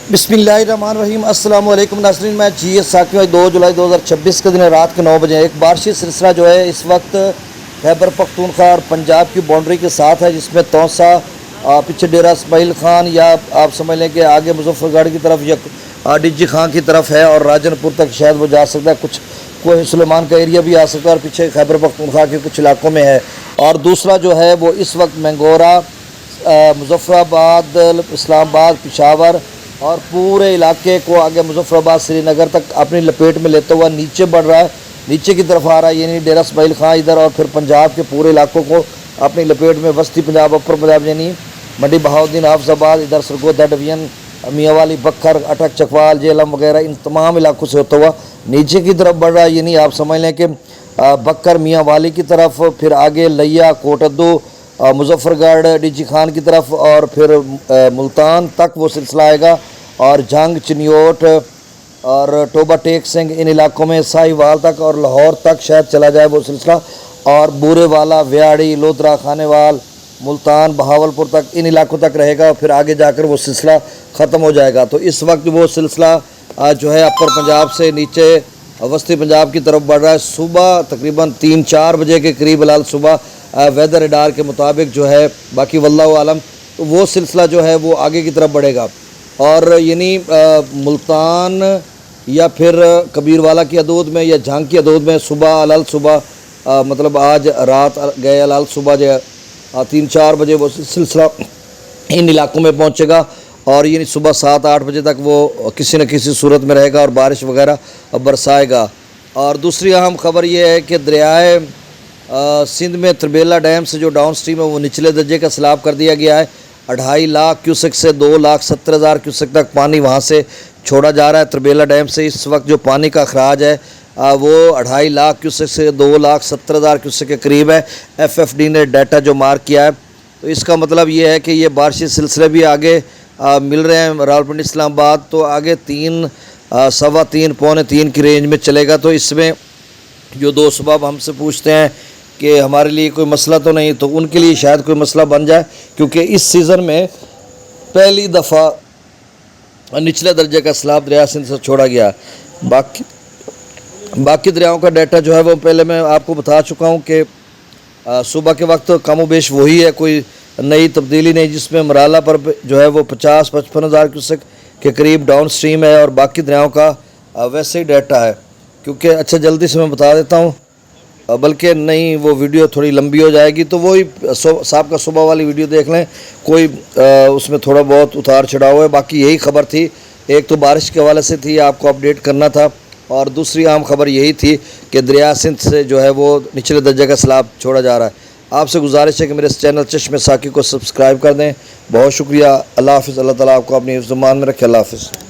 बिस्मिल्लाहिर्रहमानिर्रहीम। अस्सलाम वालेकुम नाज़रीन, मैं GS साकिब। 2 जुलाई 2026 के दिन रात के 9 बजे एक बारिशी सिलसिला जो है इस वक्त खैबर पख्तूनख्वा और पंजाब की बाउंड्री के साथ है, जिसमें तौसा पीछे डेरा इस्माइल खान या आप समझ लें कि आगे मुजफ्फरगढ़ की तरफ या डिजी खां की तरफ है और राजनपुर तक शायद वो जा सकता है, कुछ कोई सुलेमान का एरिया भी आ सकता है और पीछे खैबर पख्तूनख्वा के कुछ इलाकों में है। और दूसरा जो है वो इस वक्त मैंगोरा, मुजफ्फराबाद, इस्लामाबाद, पेशावर और पूरे इलाके को आगे मुजफ्फराबाद श्रीनगर तक अपनी लपेट में लेते हुआ नीचे बढ़ रहा है, नीचे की तरफ आ रहा है, यानी डेरा इस्माइल खां इधर और फिर पंजाब के पूरे इलाकों को अपनी लपेट में, वस्ती पंजाब, अपर पंजाब यानी मंडी बहाउद्दीन, हाफजाबाद, इधर सरगोदा डिवीजन, मियांवाली, बक्खर, अटक, चकवाल, जेलम वगैरह इन तमाम इलाकों से होता हुआ नीचे की तरफ बढ़ रहा है। यानी आप समझ लें कि बक्खर, मियांवाली की तरफ, फिर आगे लिया, कोटद्दू, मुजफ्फरगढ़, डिजी खान की तरफ और फिर मुल्तान तक वो सिलसिला आएगा और जंग, चिन्योट और टोबा टेक सिंह इन इलाकों में, साहिवाल तक और लाहौर तक शायद चला जाए वो सिलसिला, और बूरे वाला, व्याड़ी, लोधरा, खानेवाल, मुल्तान, बहावलपुर तक इन इलाकों तक रहेगा और फिर आगे जाकर वो सिलसिला ख़त्म हो जाएगा। तो इस वक्त वो सिलसिला जो है अपर पंजाब से नीचे वस्ती पंजाब की तरफ बढ़ रहा है। सुबह तकरीबन 3-4 बजे के करीब लाल सुबह वेदर रडार के मुताबिक जो है, बाकी वल्लाहु आलम, तो वो सिलसिला जो है वो आगे की तरफ बढ़ेगा और यानी मुल्तान या फिर कबीरवाला की हदूद में या झांग की हदूद में सुबह अल सुबह मतलब आज रात गए अल सुबह जो 3-4 बजे वो सिलसिला इन इलाकों में पहुंचेगा और यानी सुबह 7-8 बजे तक वो किसी न किसी सूरत में रहेगा और बारिश वगैरह बरसाएगा। और दूसरी अहम खबर ये है कि दरियाए सिंध में त्रिबेला डैम से जो डाउन स्ट्रीम है वो निचले दर्जे का सैलाब कर दिया गया है। 2.5 लाख क्यूसेक से 2,70,000 क्यूसेक तक पानी वहाँ से छोड़ा जा रहा है। त्रिबेला डैम से इस वक्त जो पानी का अखराज है वो 2.5 लाख क्यूसेक से 2,70,000 क्यूसेक के करीब है। FFD ने डाटा जो मार्क किया है, तो इसका मतलब ये है कि ये बारिशी सिलसिले भी आगे मिल रहे हैं। रावलपिंडी, इस्लामाबाद तो आगे 3, 3.25, पौने 3 की रेंज में चलेगा। तो इसमें जो दोस्त सुबह हमसे पूछते हैं कि हमारे लिए कोई मसला तो नहीं, तो उनके लिए शायद कोई मसला बन जाए, क्योंकि इस सीज़न में पहली दफ़ा निचले दर्जे का सैलाब दरिया सिंध से छोड़ा गया। बाकी दरियाओं का डाटा जो है वो पहले मैं आपको बता चुका हूँ कि सुबह के वक्त कम बेश वही है, कोई नई तब्दीली नहीं, जिसमें मराला पर जो है वो 50-55 क्यूसेक के करीब डाउन स्ट्रीम है और बाकी दरियाओं का वैसे ही डाटा है। क्योंकि अच्छा जल्दी से मैं बता देता हूँ, बल्कि नहीं वो वीडियो थोड़ी लंबी हो जाएगी, तो वही साहब का सुबह वाली वीडियो देख लें, कोई उसमें थोड़ा बहुत उतार चढ़ाव है। बाकी यही खबर थी, एक तो बारिश के हवाले से थी, आपको अपडेट करना था, और दूसरी आम खबर यही थी कि दरिया सिंध से जो है वो निचले दर्जे का सैलाब छोड़ा जा रहा है। आपसे गुजारिश है कि मेरे इस चैनल चश्मे साकी को सब्सक्राइब कर दें। बहुत शुक्रिया। अल्लाह हाफ़िज़। अल्लाह ताला आपको अपनी हिफ्ज़-ओ-मान में रखे। अल्लाह हाफ़िज़।